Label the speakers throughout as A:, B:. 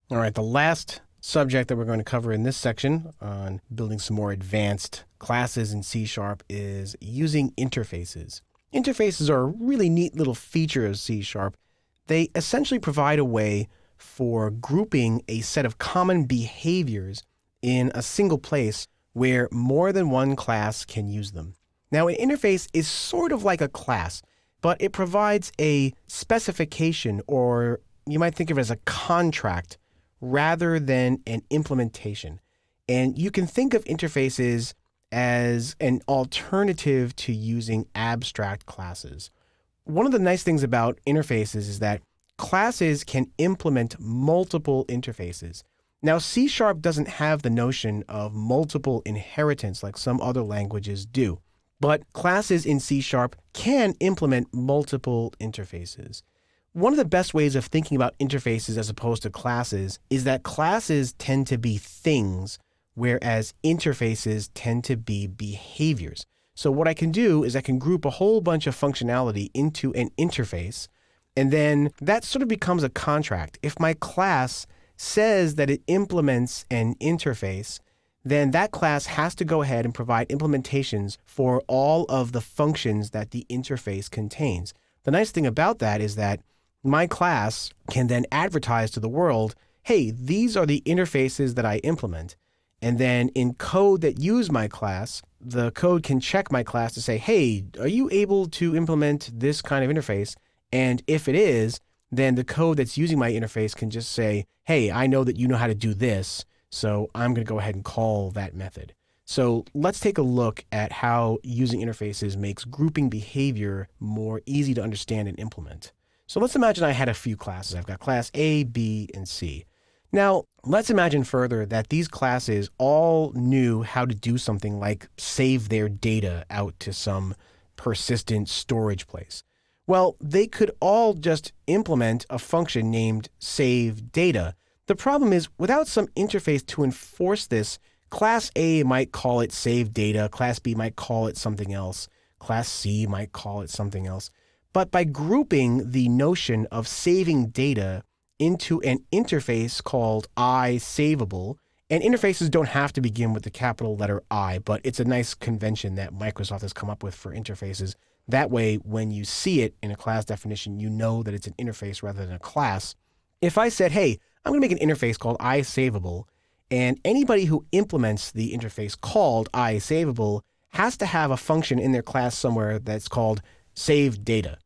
A: All right, the last subject that we're going to cover in this section on building some more advanced classes in C# is using interfaces. Interfaces are a really neat little feature of C#. They essentially provide a way for grouping a set of common behaviors in a single place where more than one class can use them. Now, an interface is sort of like a class, but it provides a specification, or you might think of it as a contract, rather than an implementation. And you can think of interfaces as an alternative to using abstract classes. One of the nice things about interfaces is that classes can implement multiple interfaces. Now, C# doesn't have the notion of multiple inheritance like some other languages do, but classes in C# can implement multiple interfaces. One of the best ways of thinking about interfaces as opposed to classes is that classes tend to be things, whereas interfaces tend to be behaviors. So what I can do is I can group a whole bunch of functionality into an interface, and then that sort of becomes a contract. If my class says that it implements an interface, then that class has to go ahead and provide implementations for all of the functions that the interface contains. The nice thing about that is that my class can then advertise to the world, hey, these are the interfaces that I implement. And then in code that use my class, the code can check my class to say, hey, are you able to implement this kind of interface? And if it is, then the code that's using my interface can just say, hey, I know that you know how to do this, so I'm going to go ahead and call that method. So let's take a look at how using interfaces makes grouping behavior more easy to understand and implement. So let's imagine I had a few classes. I've got class A, B, and C. Now, let's imagine further that these classes all knew how to do something like save their data out to some persistent storage place. Well, they could all just implement a function named saveData. The problem is, without some interface to enforce this, class A might call it saveData, class B might call it something else, class C might call it something else. But by grouping the notion of saving data into an interface called iSavable, and interfaces don't have to begin with the capital letter I, but it's a nice convention that Microsoft has come up with for interfaces. That way, when you see it in a class definition, you know that it's an interface rather than a class. If I said, hey, I'm going to make an interface called iSavable, and anybody who implements the interface called iSavable has to have a function in their class somewhere that's called saveData.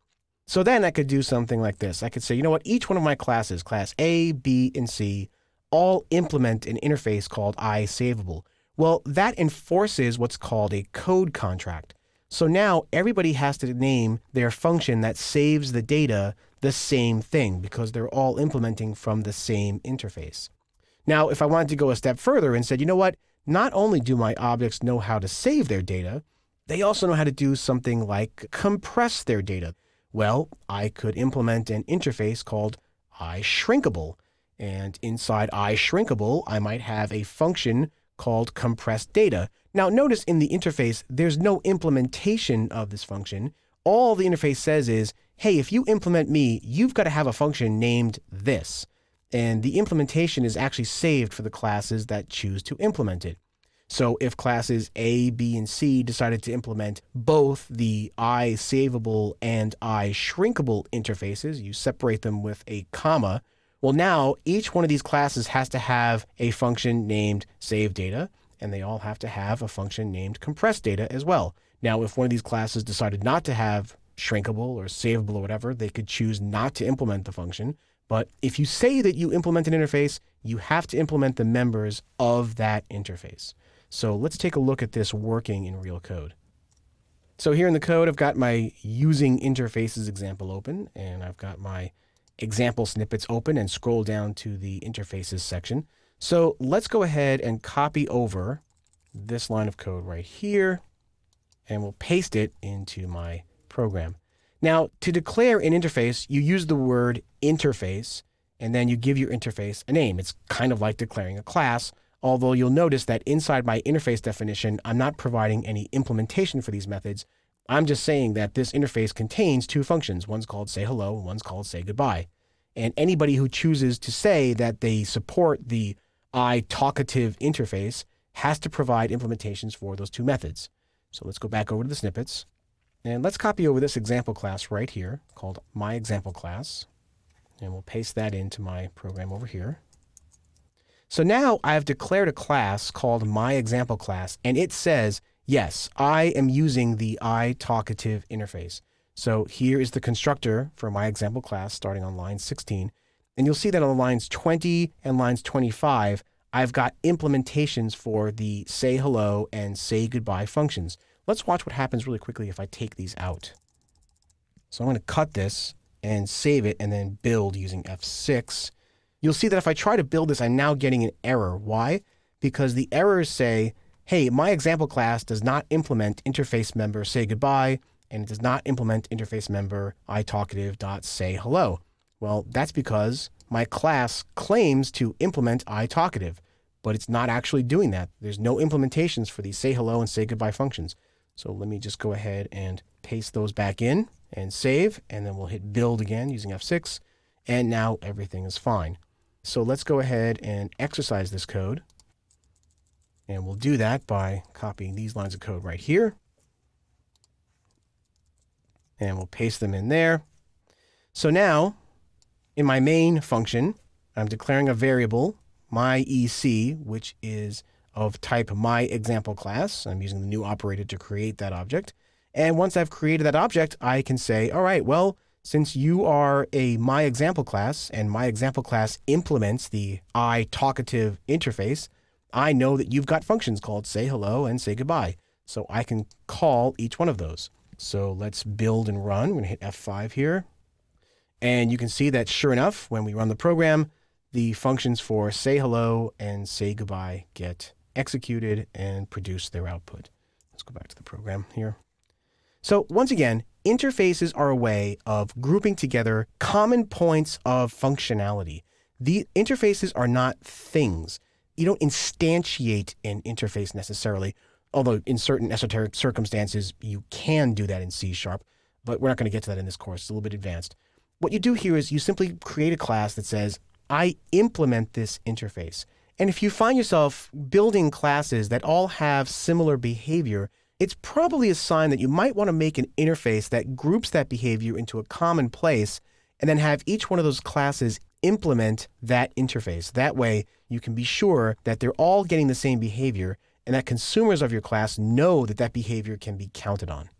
A: So then I could do something like this. I could say, you know what, each one of my classes, class A, B, and C, all implement an interface called iSavable. Well, that enforces what's called a code contract. So now everybody has to name their function that saves the data the same thing because they're all implementing from the same interface. Now, if I wanted to go a step further and said, you know what, not only do my objects know how to save their data, they also know how to do something like compress their data. Well, I could implement an interface called iShrinkable. And inside iShrinkable, I might have a function called compressData. Now, notice in the interface, there's no implementation of this function. All the interface says is, hey, if you implement me, you've got to have a function named this. And the implementation is actually saved for the classes that choose to implement it. So if classes A, B, and C decided to implement both the iSavable and iShrinkable interfaces, you separate them with a comma. Well, now each one of these classes has to have a function named saveData, and they all have to have a function named compressData as well. Now, if one of these classes decided not to have shrinkable or savable or whatever, they could choose not to implement the function. But if you say that you implement an interface, you have to implement the members of that interface. So let's take a look at this working in real code. So here in the code, I've got my using interfaces example open, and I've got my example snippets open and scroll down to the interfaces section. So let's go ahead and copy over this line of code right here, and we'll paste it into my program. Now, to declare an interface, you use the word interface, and then you give your interface a name. It's kind of like declaring a class, although you'll notice that inside my interface definition, I'm not providing any implementation for these methods. I'm just saying that this interface contains two functions. One's called say hello, and one's called say goodbye. And anybody who chooses to say that they support the iTalkative interface has to provide implementations for those two methods. So let's go back over to the snippets. And let's copy over this example class right here called myExampleClass. And we'll paste that into my program over here. So now I've declared a class called myExampleClass, and it says, yes, I am using the iTalkative interface. So here is the constructor for myExampleClass starting on line 16. And you'll see that on lines 20 and lines 25, I've got implementations for the say hello and say goodbye functions. Let's watch what happens really quickly if I take these out. So I'm going to cut this and save it and then build using F6. You'll see that if I try to build this, I'm now getting an error. Why? Because the errors say, hey, my example class does not implement interface member say goodbye, and it does not implement interface member iTalkative.sayHello. Well, that's because my class claims to implement iTalkative, but it's not actually doing that. There's no implementations for these say hello and say goodbye functions. So let me just go ahead and paste those back in and save, and then we'll hit build again using F6, and now everything is fine. So let's go ahead and exercise this code. And we'll do that by copying these lines of code right here. And we'll paste them in there. So now, in my main function, I'm declaring a variable, myEC, which is of type myExampleClass. I'm using the new operator to create that object. And once I've created that object, I can say, all right, well, since you are a myExampleClass and myExampleClass implements the iTalkative interface, I know that you've got functions called say hello and say goodbye. So I can call each one of those. So let's build and run. We're going to hit F5 here. And you can see that sure enough, when we run the program, the functions for say hello and say goodbye get executed and produce their output. Let's go back to the program here. So once again, interfaces are a way of grouping together common points of functionality. The interfaces are not things. You don't instantiate an interface necessarily, although in certain esoteric circumstances, you can do that in C#, but we're not going to get to that in this course. It's a little bit advanced. What you do here is you simply create a class that says, I implement this interface. And if you find yourself building classes that all have similar behavior, it's probably a sign that you might want to make an interface that groups that behavior into a common place and then have each one of those classes implement that interface. That way, you can be sure that they're all getting the same behavior and that consumers of your class know that that behavior can be counted on.